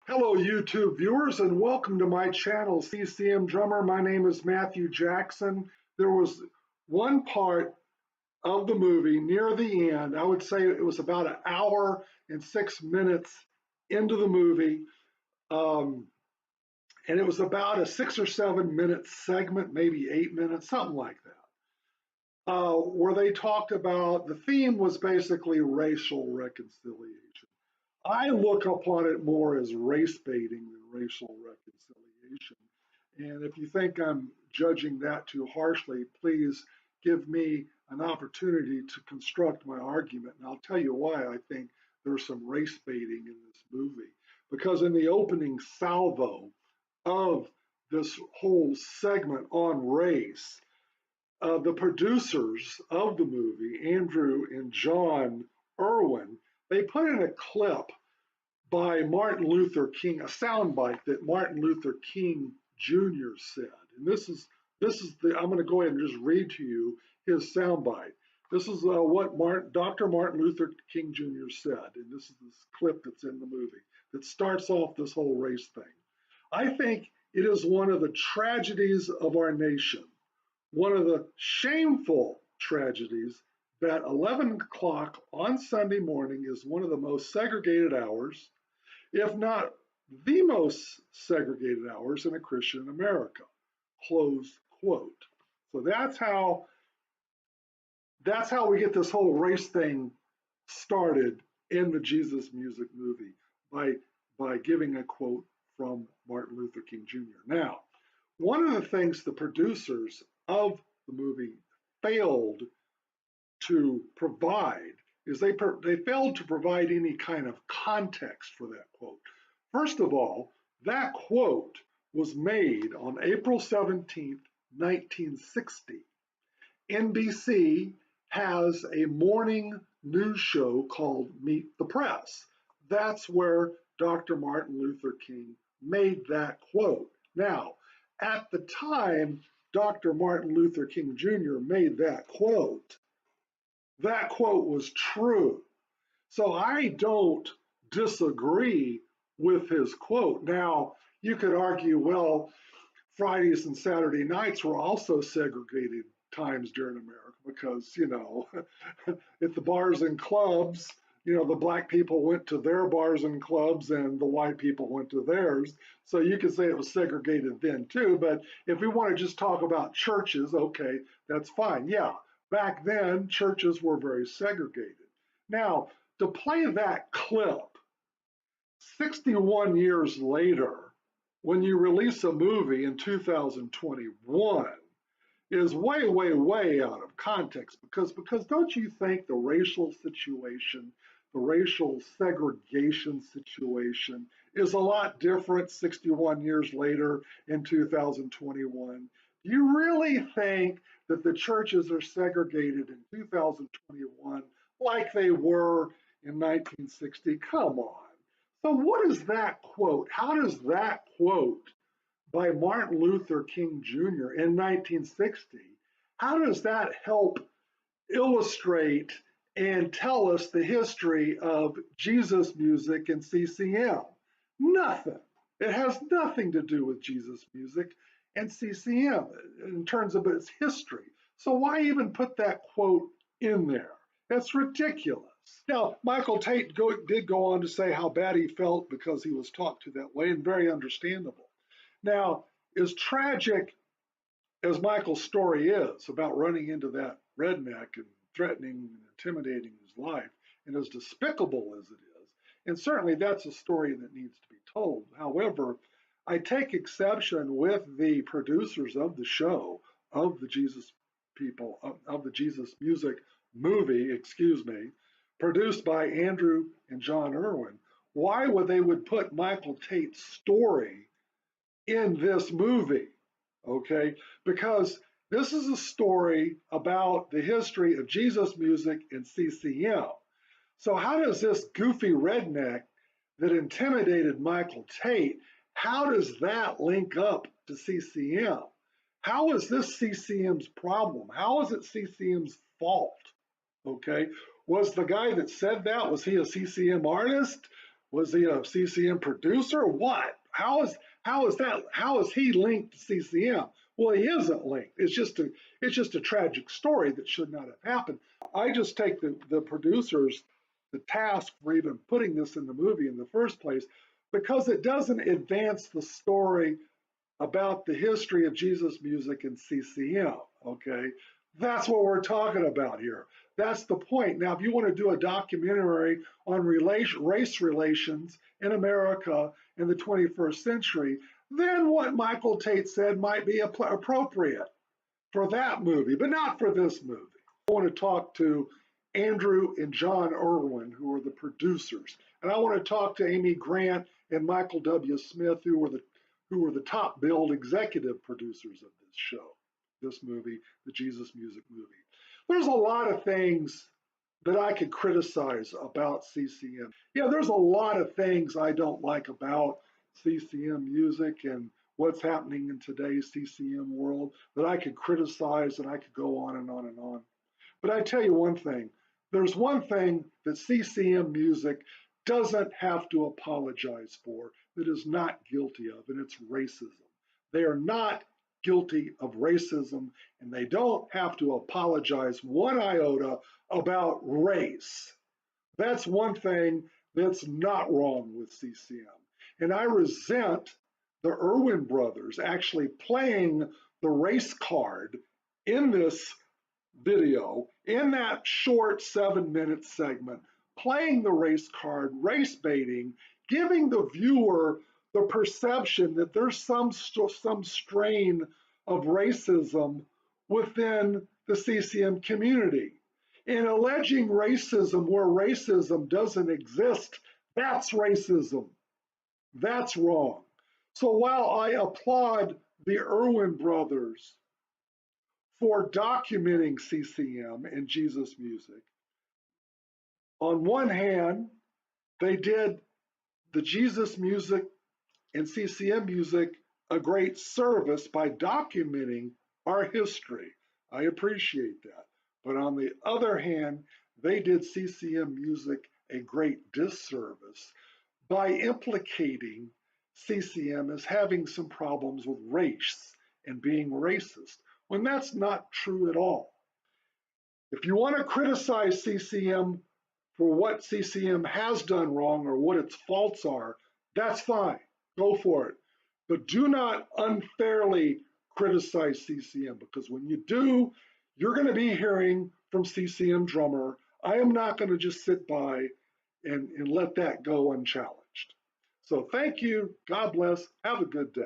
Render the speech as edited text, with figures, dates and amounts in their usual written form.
Hello, YouTube viewers, and welcome to my channel, CCM Drummer. My name is Matthew Jackson. There was one part of the movie near the end, I would say it was about an hour and 6 minutes into the movie, and it was about a 6 or 7 minute segment, maybe 8 minutes, something like that, where they talked about the theme was basically racial reconciliation. I look upon it more as race baiting than racial reconciliation. And if you think I'm judging that too harshly, please give me an opportunity to construct my argument. And I'll tell you why I think there's some race baiting in this movie. Because in the opening salvo of this whole segment on race, the producers of the movie, Andrew and Jon Erwin, they put in a clip by Martin Luther King, a soundbite that Martin Luther King Jr. said. And I'm going to go ahead and just read to you his soundbite. This is what Dr. Martin Luther King Jr. said, and this is this clip that's in the movie that starts off this whole race thing. I think it is one of the tragedies of our nation, one of the shameful tragedies that 11 o'clock on Sunday morning is one of the most segregated hours, if not the most segregated hours in a Christian America, close quote. So that's how we get this whole race thing started in the Jesus Music movie by giving a quote from Martin Luther King Jr. Now, one of the things the producers of the movie failed to provide is they failed to provide any kind of context for that quote. First of all, that quote was made on April 17th, 1960. NBC has a morning news show called Meet the Press. That's where Dr. Martin Luther King made that quote. Now, at the time Dr. Martin Luther King Jr. made that quote was true. So I don't disagree with his quote. Now, you could argue, well, Fridays and Saturday nights were also segregated times during America because, at the bars and clubs, the black people went to their bars and clubs and the white people went to theirs. So you could say it was segregated then too. But if we want to just talk about churches, okay, that's fine. Yeah, back then churches were very segregated. Now, to play that clip 61 years later, when you release a movie in 2021, is way, way, way out of context because don't you think the racial situation, the racial segregation situation is a lot different 61 years later in 2021? Do you really think that the churches are segregated in 2021 like they were in 1960? Come on. So what is that quote? How does that quote by Martin Luther King Jr. in 1960, how does that help illustrate and tell us the history of Jesus music and CCM? Nothing. It has nothing to do with Jesus music and CCM in terms of its history. So why even put that quote in there? That's ridiculous. Now, Michael Tate did go on to say how bad he felt because he was talked to that way, and very understandable. Now, as tragic as Michael's story is about running into that redneck and threatening and intimidating his life, and as despicable as it is, and certainly that's a story that needs to be told. However, I take exception with the producers of the show, of the Jesus people, of the Jesus Music movie, produced by Andrew and Jon Erwin. Why would they put Michael Tate's story in this movie? Okay, because this is a story about the history of Jesus music and CCM. So how does this goofy redneck that intimidated Michael Tate, how does that link up to CCM? How is this CCM's problem? How is it CCM's fault? Okay, was the guy that said that, was he a CCM artist? Was he a CCM producer? What? How is he linked to CCM? Well, he isn't linked. It's just a tragic story that should not have happened. I just take the producers the task for even putting this in the movie in the first place because it doesn't advance the story about the history of Jesus music and CCM. Okay, that's what we're talking about here. That's the point. Now, if you want to do a documentary on race relations in America in the 21st century, then what Michael Tate said might be appropriate for that movie, but not for this movie. I want to talk to Andrew and Jon Erwin, who are the producers, and I want to talk to Amy Grant and Michael W. Smith, who were the top billed executive producers of this show, this movie, the Jesus Music movie. There's a lot of things that I could criticize about CCM. Yeah, there's a lot of things I don't like about CCM music and what's happening in today's CCM world that I could criticize, and I could go on and on and on. But I tell you one thing, there's one thing that CCM music doesn't have to apologize for that is not guilty of, and it's racism. They are not guilty of racism, and they don't have to apologize one iota about race. That's one thing that's not wrong with CCM. And I resent the Erwin brothers actually playing the race card in this video, in that short 7-minute segment, playing the race card, race baiting, giving the viewer the perception that there's some strain of racism within the CCM community. And alleging racism where racism doesn't exist, that's racism. That's wrong. So while I applaud the Erwin brothers for documenting CCM and Jesus music, on one hand, they did the Jesus music and CCM music a great service by documenting our history. I appreciate that. But on the other hand, they did CCM music a great disservice by implicating CCM as having some problems with race and being racist, when that's not true at all. If you want to criticize CCM for what CCM has done wrong or what its faults are, that's fine. Go for it. But do not unfairly criticize CCM, because when you do, you're going to be hearing from CCM Drummer. I am not going to just sit by and let that go unchallenged. So thank you. God bless. Have a good day.